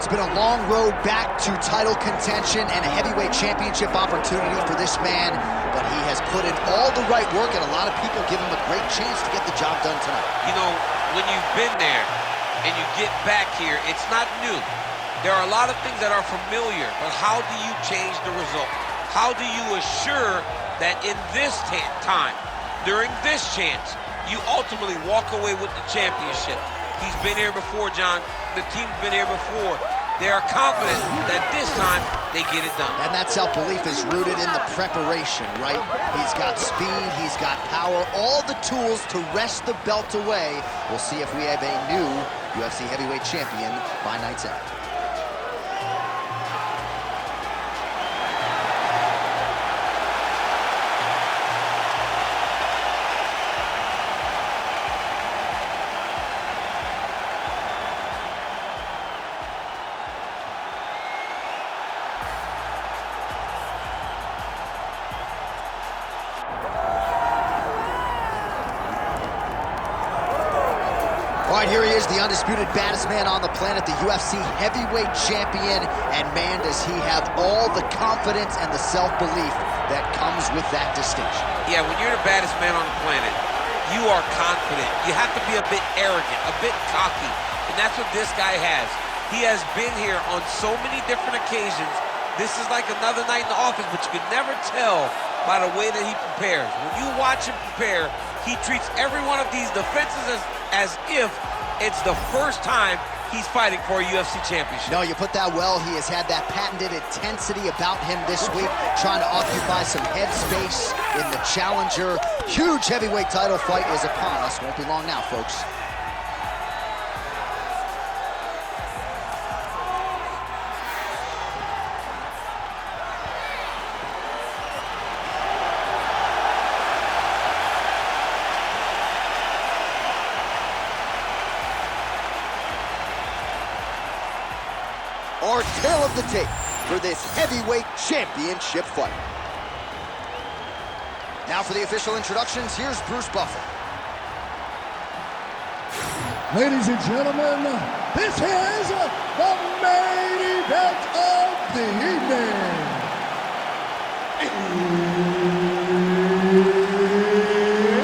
it's been a long road back to title contention and a heavyweight championship opportunity for this man, but he has put in all the right work, and a lot of people give him a great chance to get the job done tonight. You know, when you've been there and you get back here, it's not new. There are a lot of things that are familiar, but how do you change the result? How do you assure that in this time, during this chance, you ultimately walk away with the championship? He's been here before, John. The team's been here before. They are confident that this time they get it done. And that self-belief is rooted in the preparation, right? He's got speed, he's got power, all the tools to wrest the belt away. We'll see if we have a new UFC heavyweight champion by night's end. All right, here he is, the undisputed baddest man on the planet, the UFC heavyweight champion, and man, does he have all the confidence and the self-belief that comes with that distinction. Yeah, when you're the baddest man on the planet, you are confident. You have to be a bit arrogant, a bit cocky, and that's what this guy has. He has been here on so many different occasions. This is like another night in the office, but you can never tell by the way that he prepares. When you watch him prepare, he treats every one of these defenses as if it's the first time he's fighting for a UFC championship. No, you put that well. He has had that patented intensity about him this week, trying to occupy some headspace in the challenger. Huge heavyweight title fight is upon us. Won't be long now, folks. Our tale of the tape for this heavyweight championship fight. Now for the official introductions, here's Bruce Buffer. Ladies and gentlemen, this is the main event of the evening.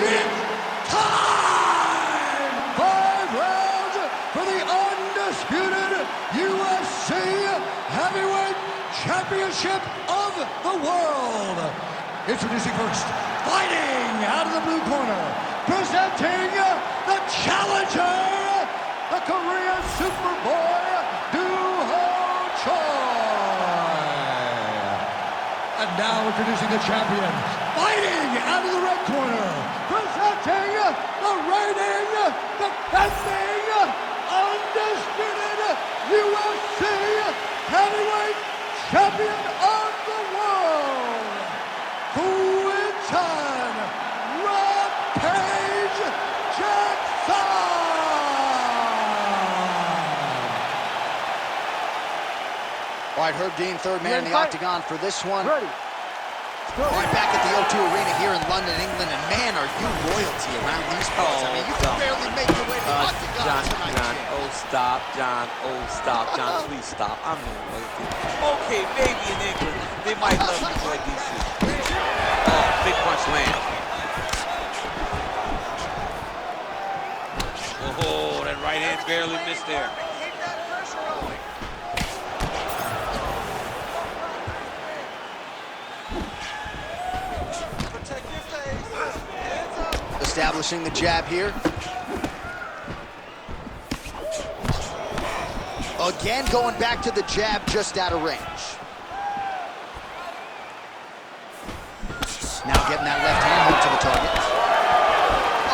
It's time! 5 rounds for the undisputed UFC Heavyweight Championship of the world. Introducing first, fighting out of the blue corner, presenting the challenger, the Korean Superboy, Do-Ho Choi. And now introducing the champion, fighting out of the red corner, presenting the reigning, defending, undisputed UFC Heavyweight Champion of the world, Quinton Rampage Jackson. All right, Herb Dean, third man in the octagon for this one. Ready. Right back at the O2 Arena here in London, England, and man, are you royalty around these parts. I mean, you can barely make your way to the octagon tonight. John, oh, stop, John, oh, stop, John, please stop. I'm royalty. Okay, maybe in England, they might love me for DC. Oh, big punch lands. Oh, that right hand barely missed there. Establishing the jab here. Again, going back to the jab just out of range. Now getting that left hand hook to the target.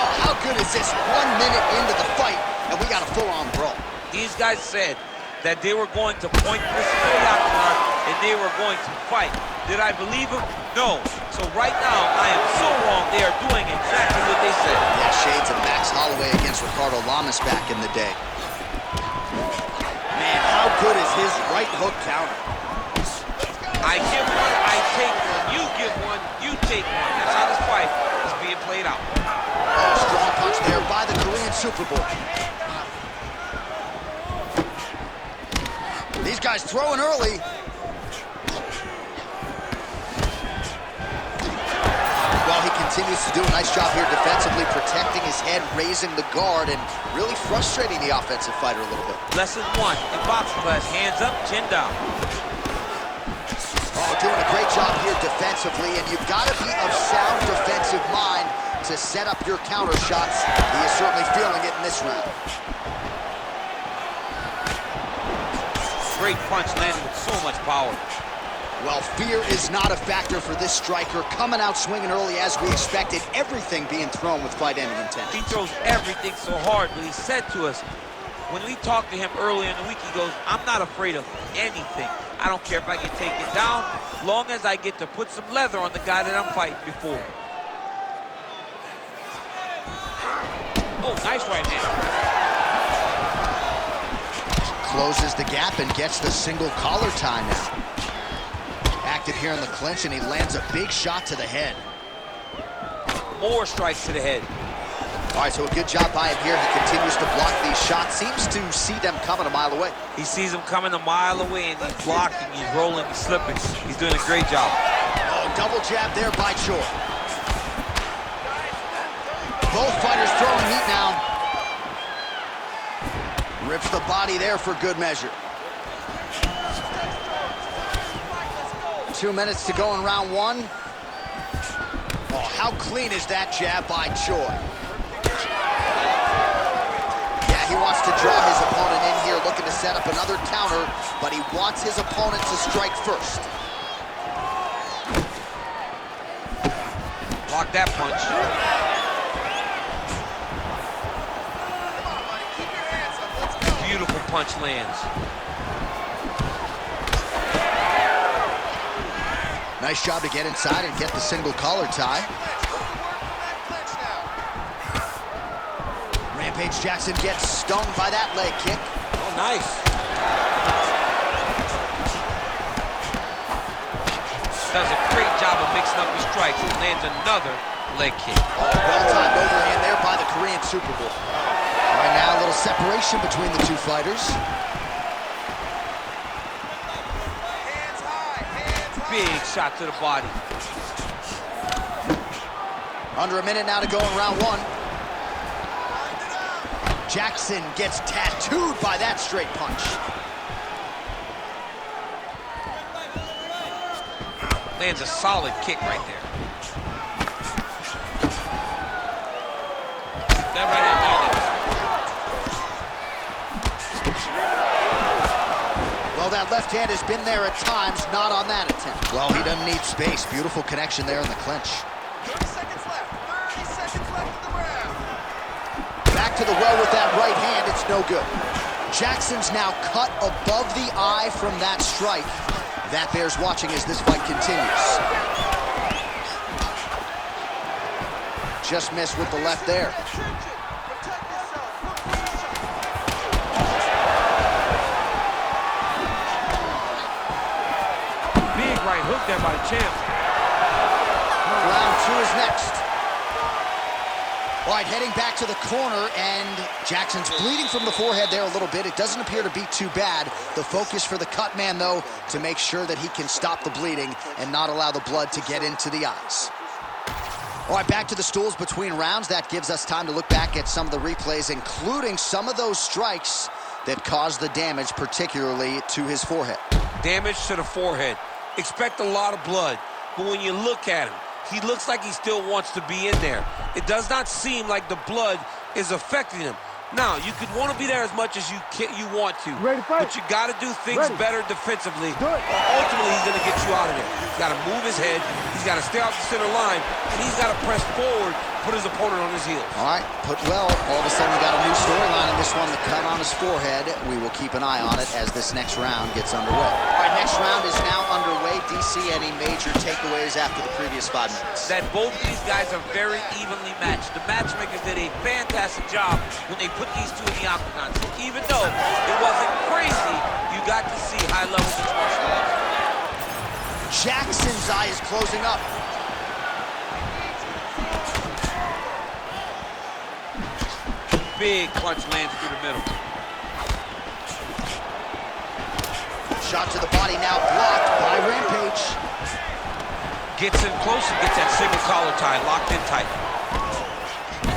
Oh, how good is this? 1 minute into the fight, and we got a full-on brawl. These guys said that they were going to point this to the octagon and they were going to fight. Did I believe them? No. So right now, I am so wrong. They are doing exactly what they said. Yeah, shades of Max Holloway against Ricardo Lamas back in the day. Man, how good is his right hook counter? I give one, I take one. You give one, you take one. That's how this fight is being played out. Oh, strong punch there by the Korean Superboy. guy's throwing early. Well, he continues to do a nice job here defensively, protecting his head, raising the guard, and really frustrating the offensive fighter a little bit. Lesson 1 in boxing class, hands up, chin down. Oh, doing a great job here defensively, and you've got to be of sound defensive mind to set up your counter shots. He is certainly feeling it in this round. Great punch landed with so much power. Well, fear is not a factor for this striker, coming out swinging early as we expected, everything being thrown with fight-ending intent. He throws everything so hard, but he said to us, when we talked to him earlier in the week, he goes, I'm not afraid of anything. I don't care if I get taken down, long as I get to put some leather on the guy that I'm fighting before. Oh, nice right hand. Closes the gap and gets the single collar tie now. Active here in the clinch, and he lands a big shot to the head. More strikes to the head. All right, so a good job by him here. He continues to block these shots. Seems to see them coming a mile away. He sees them coming a mile away, and he's blocking, he's rolling, he's slipping. He's doing a great job. Oh, double jab there by Choi. Both fighters throwing heat now. Rips the body there for good measure. 2 minutes to go in round 1. Oh, how clean is that jab by Choi? Yeah, he wants to draw his opponent in here, looking to set up another counter, but he wants his opponent to strike first. Block that punch. Beautiful punch lands. Nice job to get inside and get the single collar tie. Rampage Jackson gets stung by that leg kick. Oh, nice. Does a great job of mixing up his strikes and lands another leg kick. Oh, well-timed overhand there by the Korean Super Bowl. Right now, a little separation between the two fighters. Big shot to the body. Under a minute now to go in round 1. Jackson gets tattooed by that straight punch. Lands a solid kick right there. That right hand landed. Well, that left hand has been there at times, not on that attempt. Well, he doesn't need space. Beautiful connection there in the clinch. 30 seconds left. 30 seconds left in the round. Back to the well with that right hand. It's no good. Jackson's now cut above the eye from that strike. That bears watching as this fight continues. Just missed with the left there. Big right hook there by the champ. Round 2 is next. All right, heading back to the corner, and Jackson's bleeding from the forehead there a little bit. It doesn't appear to be too bad. The focus for the cut man, though, to make sure that he can stop the bleeding and not allow the blood to get into the eyes. All right, back to the stools between rounds. That gives us time to look back at some of the replays, including some of those strikes that caused the damage, particularly to his forehead. Damage to the forehead. Expect a lot of blood, but when you look at him, he looks like he still wants to be in there. It does not seem like the blood is affecting him. Now, you could want to be there as much as you want to, but you got to do things better defensively, or ultimately he's going to get you out of there. He's got to move his head, he's got to stay off the center line, and he's got to press forward, put his opponent on his heels. All right, all of a sudden we got a new storyline in this one, the cut on his forehead. We will keep an eye on it as this next round gets underway. All right, next round is now underway. DC, any major takeaways after the previous 5 minutes? That both of these guys are very evenly matched. The matchmakers did a fantastic job when they put these two in the octagon. So even though it wasn't crazy, you got to see high levels of martial arts. Jackson's eye is closing up. Big punch lands through the middle. Shot to the body now blocked by Rampage. Gets in close and gets that single collar tie locked in tight.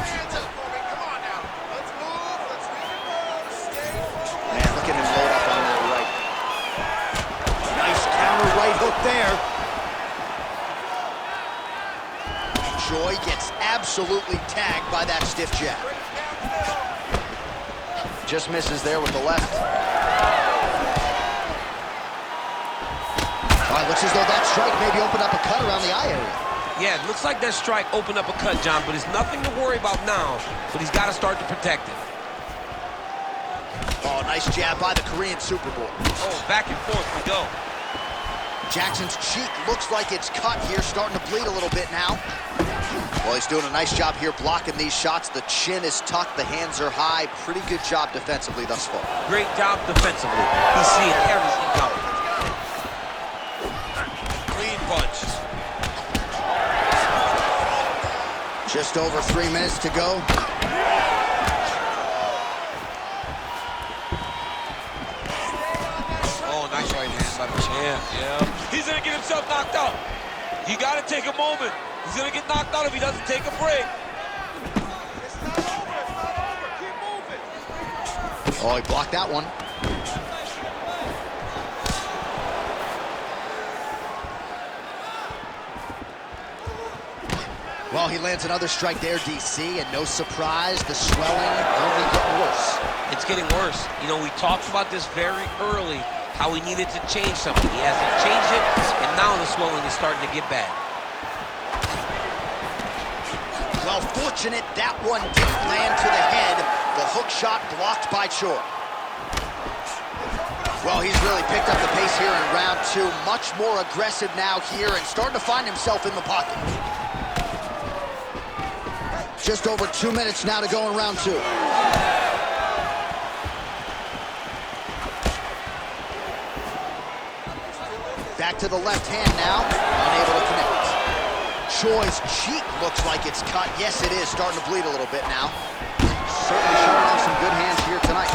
Hands up for me. Come on now. Let's move. Let's reconvene. Stay focused. Man, look at him load up on that right. Nice counter right hook there. Joy gets absolutely tagged by that stiff jab. Just misses there with the left. All right, looks as though that strike maybe opened up a cut around the eye area. Yeah, it looks like that strike opened up a cut, John, but it's nothing to worry about now, but he's got to start to protect it. Oh, nice jab by the Korean Superboy. Oh, back and forth we go. Jackson's cheek looks like it's cut here, starting to bleed a little bit now. Well, he's doing a nice job here blocking these shots. The chin is tucked, the hands are high. Pretty good job defensively thus far. Great job defensively. He's seeing everything coming. Clean punch. Just over 3 minutes to go. Oh, nice right hand by the champ. Yeah. He's going to get himself knocked out. You got to take a moment. He's going to get knocked out if he doesn't take a break. It's not over. It's not over. Keep moving. Oh, he blocked that one. Well, he lands another strike there, DC, and no surprise, the swelling only getting worse. It's getting worse. You know, we talked about this very early, how he needed to change something. He hasn't changed it, and now the swelling is starting to get bad. Well, fortunate that one didn't land to the head. The hook shot blocked by Choi. Well, he's really picked up the pace here in round two. Much more aggressive now here and starting to find himself in the pocket. Just over 2 minutes now to go in round two. Back to the left hand now, unable to connect. Choi's cheek looks like it's cut. Yes, it is, starting to bleed a little bit now. Certainly showing off some good hands here tonight.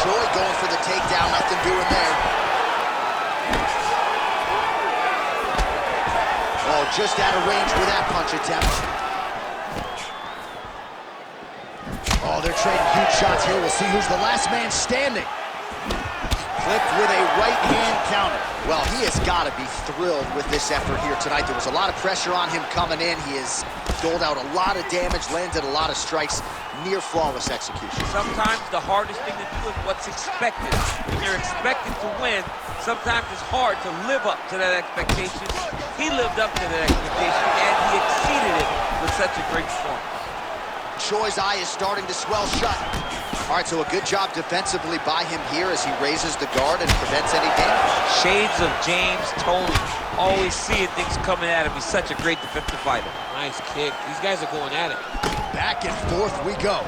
Choi going for the takedown, nothing doing there. Oh, just out of range with that punch attempt. Oh, they're trading huge shots here. We'll see who's the last man standing. Flipped with a right hand counter. Well, he has got to be thrilled with this effort here tonight. There was a lot of pressure on him coming in. He has doled out a lot of damage, landed a lot of strikes, near flawless execution. Sometimes the hardest thing to do is what's expected. When you're expected to win, sometimes it's hard to live up to that expectation. He lived up to that expectation, and he exceeded it with such a great performance. Choi's eye is starting to swell shut. All right, so a good job defensively by him here as he raises the guard and prevents any damage. Shades of James Toney. Always seeing things coming at him. He's such a great defensive fighter. Nice kick. These guys are going at it. Back and forth we go.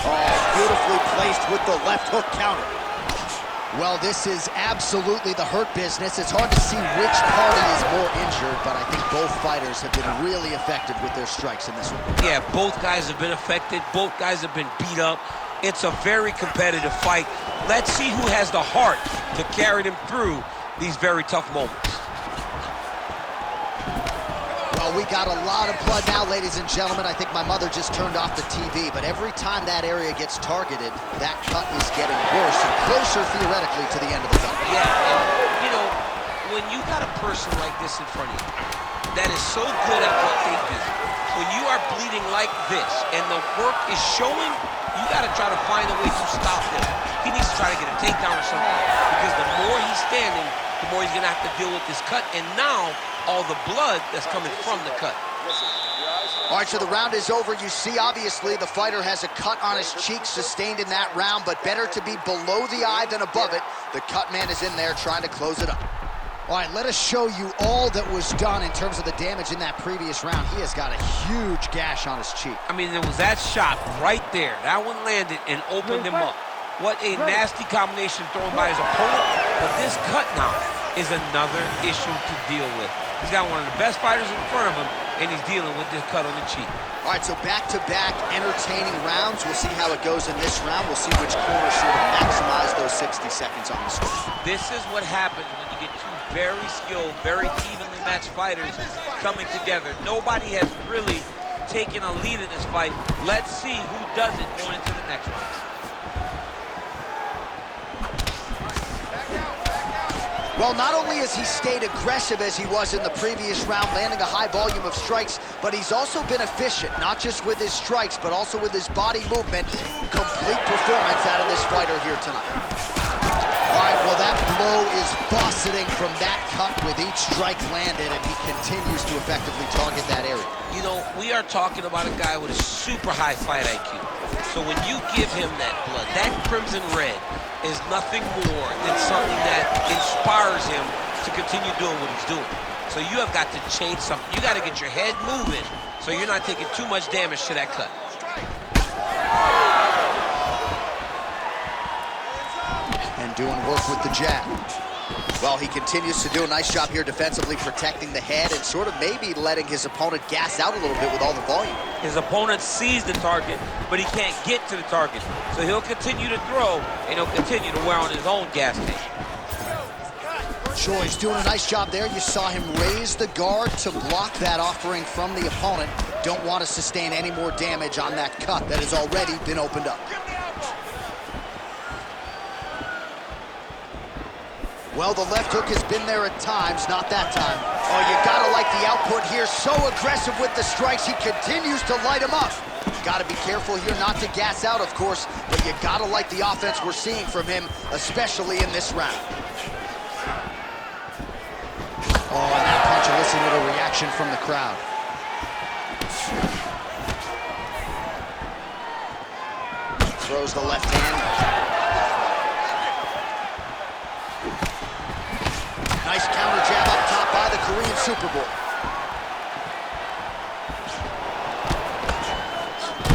Oh, beautifully placed with the left hook counter. Well, this is absolutely the hurt business. It's hard to see which party is more injured, but I think both fighters have been really effective with their strikes in this one. Yeah, both guys have been affected. Both guys have been beat up. It's a very competitive fight. Let's see who has the heart to carry them through these very tough moments. Well, we got a lot of blood now, ladies and gentlemen. I think my mother just turned off the TV, but every time that area gets targeted, that cut is getting worse and closer, theoretically, to the end of the fight. Yeah, and, you know, when you got a person like this in front of you that is so good at what they do, when you are bleeding like this and the work is showing, you got to try to find a way to stop him. He needs to try to get a takedown or something, because the more he's standing, the more he's going to have to deal with this cut, and now all the blood that's coming from the cut. All right, so the round is over. You see, obviously, the fighter has a cut on his cheek sustained in that round, but better to be below the eye than above it. The cut man is in there trying to close it up. All right, let us show you all that was done in terms of the damage in that previous round. He has got a huge gash on his cheek. I mean, there was that shot right there. That one landed and opened him up. What a nasty combination thrown by his opponent. But this cut now is another issue to deal with. He's got one of the best fighters in front of him, and he's dealing with this cut on the cheek. All right, so back-to-back entertaining rounds. We'll see how it goes in this round. We'll see which corner sort of maximize those 60 seconds on the screen. This is what happens when you get two very skilled, very evenly matched fighters coming together. Nobody has really taken a lead in this fight. Let's see who does it going into the next round. Well, not only has he stayed aggressive as he was in the previous round, landing a high volume of strikes, but he's also been efficient, not just with his strikes, but also with his body movement. Complete performance out of this fighter here tonight. All right, well, that blow is fauceting from that cut with each strike landed, and he continues to effectively target that area. You know, we are talking about a guy with a super high fight IQ. So when you give him that blood, that crimson red is nothing more than something that inspires him to continue doing what he's doing. So you have got to change something. You got to get your head moving so you're not taking too much damage to that cut. And doing work with the jab. Well, he continues to do a nice job here defensively, protecting the head and sort of maybe letting his opponent gas out a little bit with all the volume. His opponent sees the target, but he can't get to the target. So he'll continue to throw, and he'll continue to wear on his own gas tank. Choi's doing a nice job there. You saw him raise the guard to block that offering from the opponent. Don't want to sustain any more damage on that cut that has already been opened up. Well, the left hook has been there at times, not that time. Oh, you gotta like the output here. So aggressive with the strikes, he continues to light him up. Gotta be careful here not to gas out, of course, but you gotta like the offense we're seeing from him, especially in this round. Oh, and that punch elicited a reaction from the crowd. Throws the left hand. Nice counter jab up top by the Korean Superboy.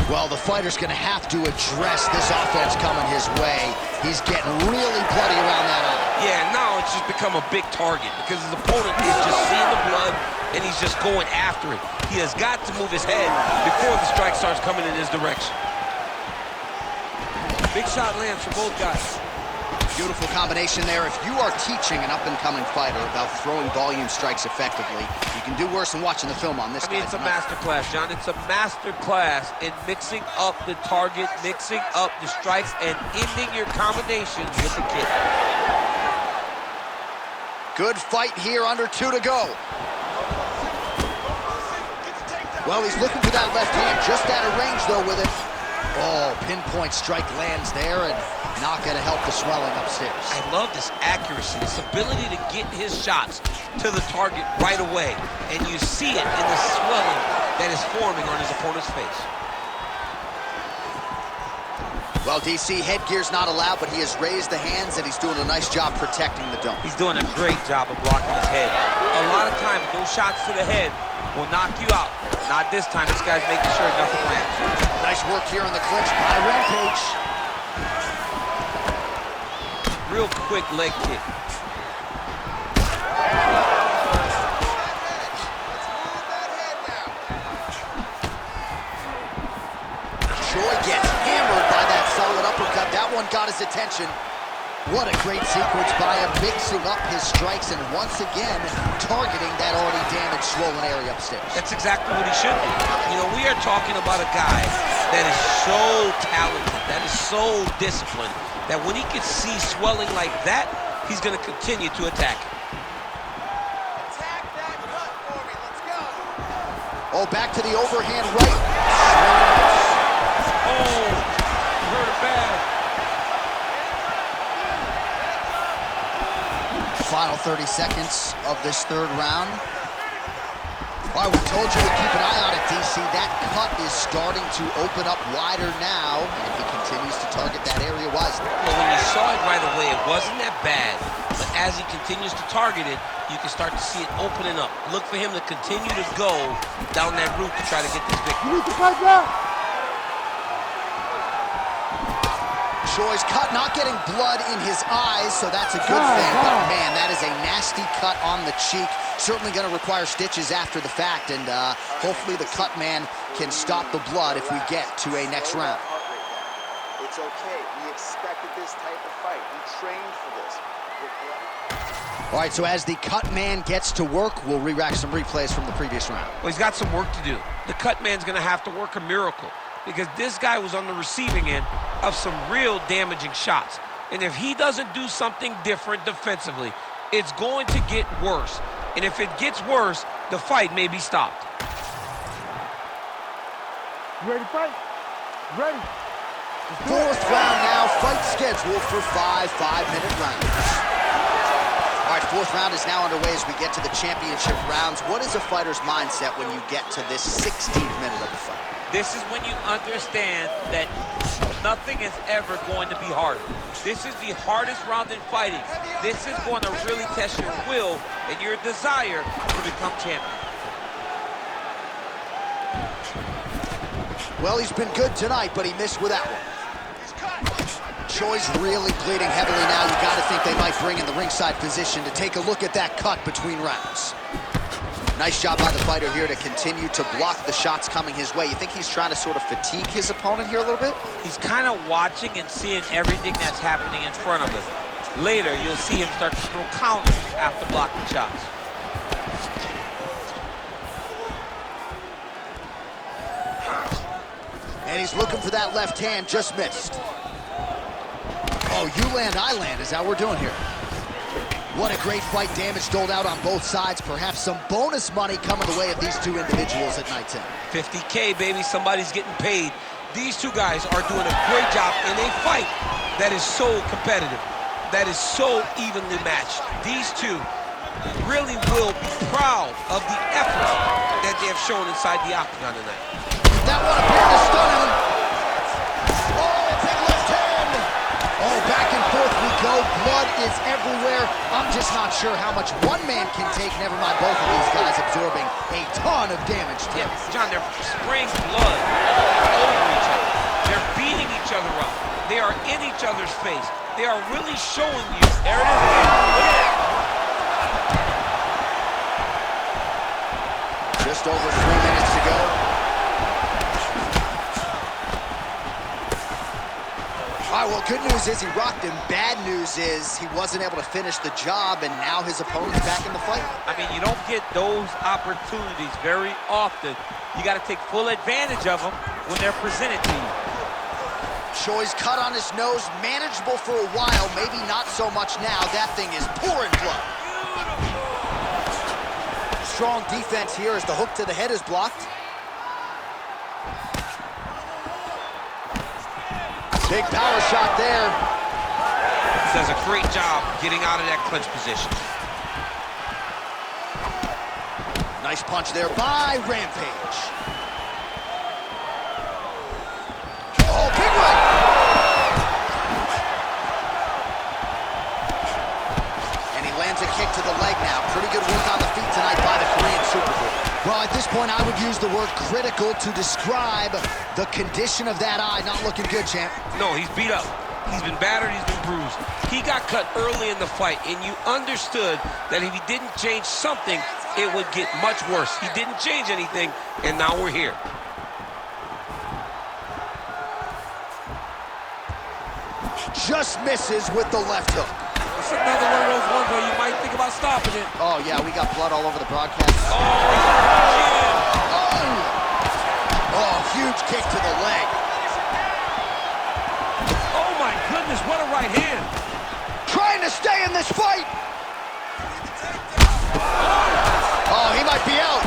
Well, the fighter's going to have to address this offense coming his way. He's getting really bloody around that eye. Yeah, now it's just become a big target because his opponent is just seeing the blood and he's just going after it. He has got to move his head before the strike starts coming in his direction. Big shot lands for both guys. Beautiful combination there. If you are teaching an up-and-coming fighter about throwing volume strikes effectively, you can do worse than watching the film on this guy. It's a master class, John. It's a master class in mixing up the target, mixing up the strikes, and ending your combinations with the kick. Good fight here, under 2 to go. Well, he's looking for that left hand, just out of range, though, with it. Oh, pinpoint strike lands there, and not going to help the swelling upstairs. I love this accuracy, this ability to get his shots to the target right away. And you see it in the swelling that is forming on his opponent's face. Well, DC, headgear's not allowed, but he has raised the hands, and he's doing a nice job protecting the dome. He's doing a great job of blocking his head. A lot of times, those shots to the head will knock you out. Not this time. This guy's making sure nothing lands. Nice work here in the clinch by Rampage. Real quick leg kick. Choi gets hammered by that solid uppercut. That one got his attention. What a great sequence by him, mixing up his strikes and once again targeting that already damaged, swollen area upstairs. That's exactly what he should do. You know, we are talking about a guy that is so talented, that is so disciplined, that when he can see swelling like that, he's going to continue to attack it. Attack that cut for me. Let's go. Oh, back to the overhand right. Oh, hurt it bad. Final 30 seconds of this third round. All right, we told you to keep an eye on it, DC. That cut is starting to open up wider now, and if he continues to target that area wisely. Well, when you saw it right away, it wasn't that bad. But as he continues to target it, you can start to see it opening up. Look for him to continue to go down that route to try to get this victory. You need to fight now. Choi's cut, not getting blood in his eyes, so that's a good thing. But man, that is a nasty cut on the cheek. Certainly going to require stitches after the fact, and hopefully the cut man can stop the blood if we get to a next round. It's okay. We expected this type of fight. We trained for this. All right, so as the cut man gets to work, we'll re-rack some replays from the previous round. Well, he's got some work to do. The cut man's going to have to work a miracle, because this guy was on the receiving end of some real damaging shots. And if he doesn't do something different defensively, it's going to get worse. And if it gets worse, the fight may be stopped. You ready to fight? Ready. Fourth round now, fight scheduled for 5 5-minute rounds. All right, fourth round is now underway as we get to the championship rounds. What is a fighter's mindset when you get to this 16th minute of the fight? This is when you understand that nothing is ever going to be harder. This is the hardest round in fighting. This is going to really test your will and your desire to become champion. Well, he's been good tonight, but he missed with that one. Choi's really bleeding heavily now. You got to think they might bring in the ringside physician to take a look at that cut between rounds. Nice job by the fighter here to continue to block the shots coming his way. You think he's trying to sort of fatigue his opponent here a little bit? He's kind of watching and seeing everything that's happening in front of him. Later, you'll see him start to throw counters after blocking shots. And he's looking for that left hand, just missed. Oh, you land, I land, is that what we're doing here? What a great fight, damage doled out on both sides. Perhaps some bonus money coming the way of these two individuals at night's end. 50K, baby, somebody's getting paid. These two guys are doing a great job in a fight that is so competitive, that is so evenly matched. These two really will be proud of the effort that they have shown inside the octagon tonight. That one appeared to stun him. Oh, big left hand. Oh, back and forth we go. Blood is everywhere. I'm just not sure how much one man can take, never mind both of these guys absorbing a ton of damage. Yeah, John, they're spraying blood all over each other. They're beating each other up. They are in each other's face. They are really showing you. There it is again. Look at that. Just over 3 minutes to go. All right, well, good news is he rocked him. Bad news is he wasn't able to finish the job, and now his opponent's back in the fight. I mean, you don't get those opportunities very often. You got to take full advantage of them when they're presented to you. Choi's cut on his nose, manageable for a while, maybe not so much now. That thing is pouring blood. Strong defense here as the hook to the head is blocked. Big power shot there. He does a great job getting out of that clinch position. Nice punch there by Rampage. Oh, big right. And he lands a kick to the leg now. Pretty good work on the feet tonight by the Korean Superboy. Well, at this point, I would use the word critical to describe the condition of that eye. Not looking good, champ. No, he's beat up. He's been battered, he's been bruised. He got cut early in the fight, and you understood that if he didn't change something, it would get much worse. He didn't change anything, and now we're here. Just misses with the left hook. It's another one of those ones where you might think about stopping it. Oh, yeah, we got blood all over the broadcast. Oh, huge kick to the leg. Oh, my goodness, what a right hand. Trying to stay in this fight. Oh, he might be out.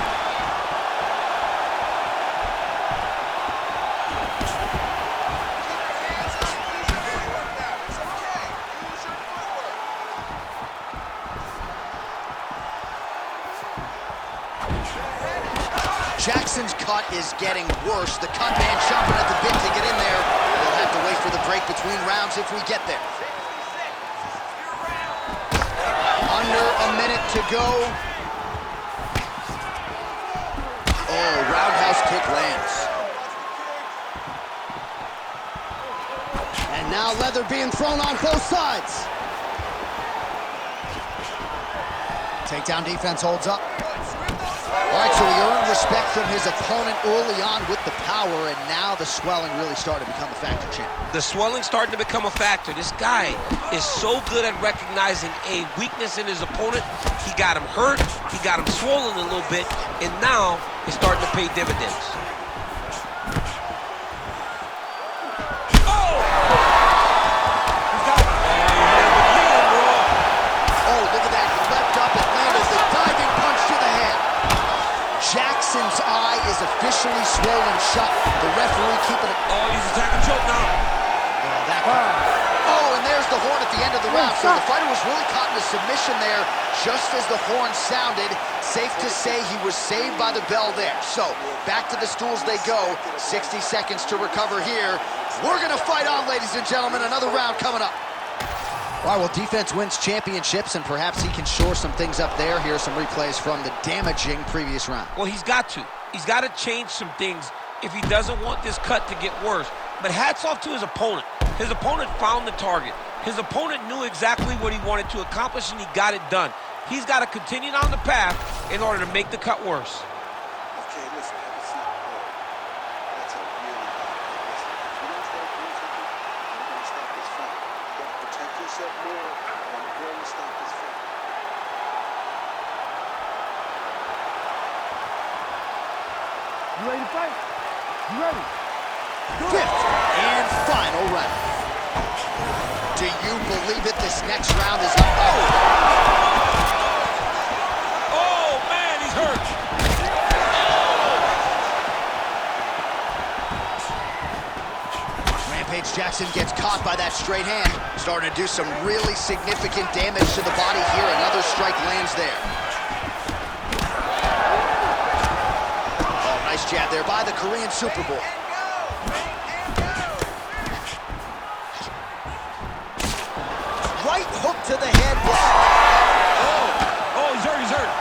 Jackson's cut is getting worse. The cut man chomping at the bit to get in there. We'll have to wait for the break between rounds if we get there. Under a minute to go. Oh, roundhouse kick lands. And Now leather being thrown on both sides. Takedown defense holds up. All right, so he earned respect from his opponent early on with the power, and now the swelling really started to become a factor, champ. The swelling starting to become a factor. This guy is so good at recognizing a weakness in his opponent. He got him hurt, he got him swollen a little bit, and now it's starting to pay dividends. Jackson's eye is officially swollen shut. The referee keeping it. Oh, he's attacking choke now. Oh, and there's the horn at the end of the round. So the fighter was really caught in a submission there just as the horn sounded. Safe to say he was saved by the bell there. So back to the stools they go. 60 seconds to recover here. We're going to fight on, ladies and gentlemen. Another round coming up. All right, well, defense wins championships, and perhaps he can shore some things up there. Here are some replays from the damaging previous round. Well, he's got to. He's got to change some things if he doesn't want this cut to get worse. But hats off to his opponent. His opponent found the target. His opponent knew exactly what he wanted to accomplish, and he got it done. He's got to continue down the path in order to make the cut worse. Okay, listen, have a seat. That's a really bad thing. Listen, if you don't start doing something, you're going to stop this fight. You got to protect yourself more, and I'm going to stop this fight. You ready to fight? You ready? Fifth and final round. Do you believe it? This next round is up. Oh, man, he's hurt. Rampage Jackson gets caught by that straight hand. Starting to do some really significant damage to the body here. Another strike lands there. Oh, nice jab there by the Korean Super Bowl. Right hook to the head. Oh, he's hurt, he's hurt.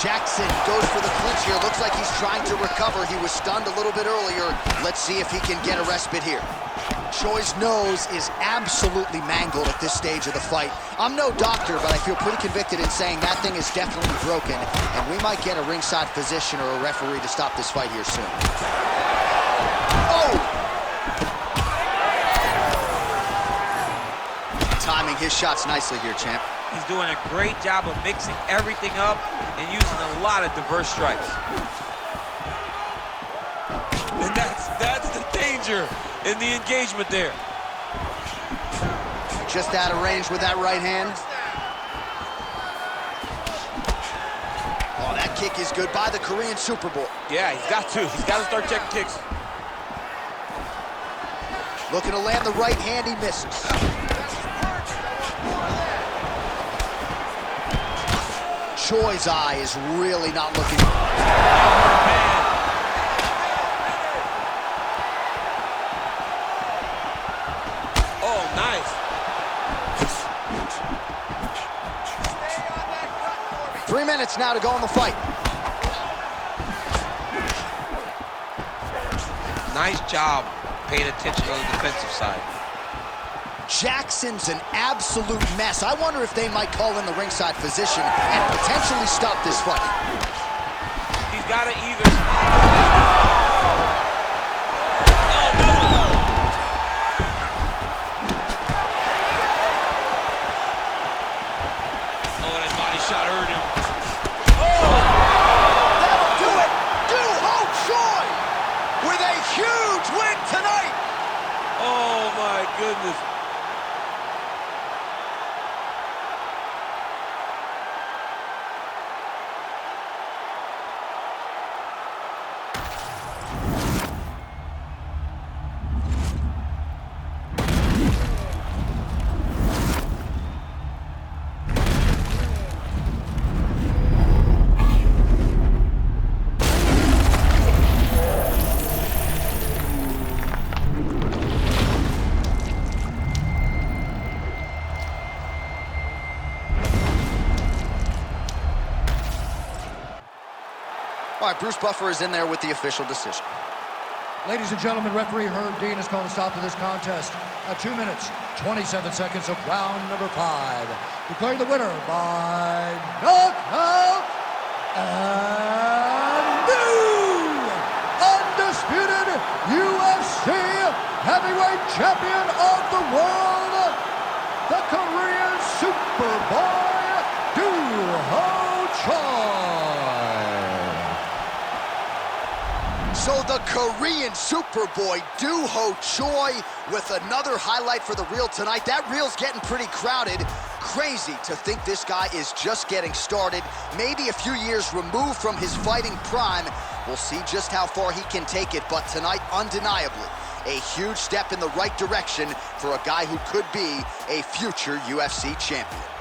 Jackson goes for the clinch here. Looks like he's trying to recover. He was stunned a little bit earlier. Let's see if he can get a respite here. Choi's nose is absolutely mangled at this stage of the fight. I'm no doctor, but I feel pretty convicted in saying that thing is definitely broken, and we might get a ringside physician or a referee to stop this fight here soon. Oh! Timing his shots nicely here, champ. He's doing a great job of mixing everything up and using a lot of diverse strikes. And that's the danger in the engagement there. Just out of range with that right hand. Oh, that kick is good by the Korean Super Bowl. Yeah, he's got to. He's got to start checking kicks. Looking to land the right hand, he misses. Choi's eye is really not looking. Oh, nice. 3 minutes now to go in the fight. Nice job paying attention on the defensive side. Jackson's an absolute mess. I wonder if they might call in the ringside physician and potentially stop this fight. He's got to either... Oh, that body shot hurt him. That'll do it! Do-Ho Choi with a huge win tonight! Oh, my goodness. All right, Bruce Buffer is in there with the official decision. Ladies and gentlemen, referee Herb Dean has called a stop to this contest at 2 minutes, 27 seconds of round number 5. Declaring the winner by knockout and new undisputed UFC heavyweight champion of the world, the Korean Superboy, Do-Ho Choi. So the Korean Superboy, Do-Ho Choi, with another highlight for the reel tonight. That reel's getting pretty crowded. Crazy to think this guy is just getting started, maybe a few years removed from his fighting prime. We'll see just how far he can take it, but tonight, undeniably, a huge step in the right direction for a guy who could be a future UFC champion.